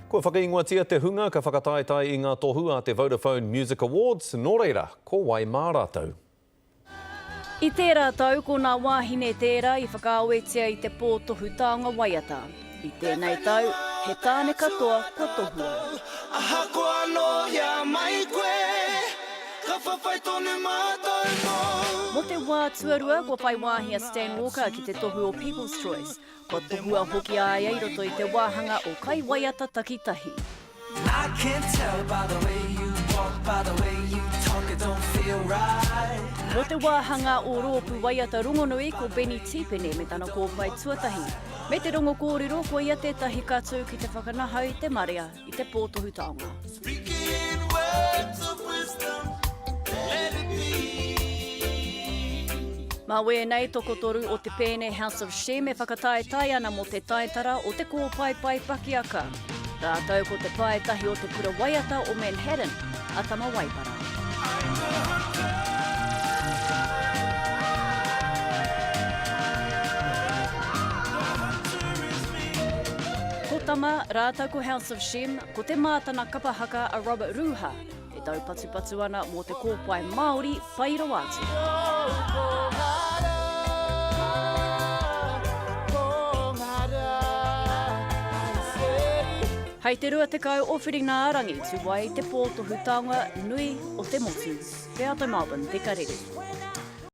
Ko whakaingoatia te hunga ka whakataetai I ngā tohu a te Vodafone Music Awards. Nō reira, ko wai mā rātou. I tērā tau, ko ngā wāhine tērā I whakaawetia I te pōtohu taonga Waiata. I tēnei tau, he tāne katoa ko tohua. Aha ko anō hea mai koe, ka whawhai tonu mātou mō. Mo te wā tuarua, ko whai wāhia Stan Walker ki te tohu o People's Choice. Ko tohua hoki ai I roto I te wāhanga o Kai Waiata Takitahi. I can tell by the way you walk, by the way you talk, it don't feel right. Mo te wāhanga o Rōpu Waiata Rongonui ko Benny Tipene me tana kōwhai tuatahi. Me te rongo kōrero ko ia tētahi katu ki te whakanaha I te marea I te pōtohu taonga. Speaking words of wisdom, let it be. Mā wea nei toko toru o te pēne House of Shame e whakataetai ana mo te taitara o te kōpaipai Pakiaka. Rātau ko te paetahi o te pura Waiata o Manhattan, Atama Waipara. Ko tama, rātau ko House of Shame, ko te mātana kapahaka a Robert Ruha, e tau patu ana mo te kōpai Māori Pairo atu. Hei te rua te kau ofiri ngā arangi tu wai te pōtohu taonga nui o te motu. Te ato Melbourne, te karere.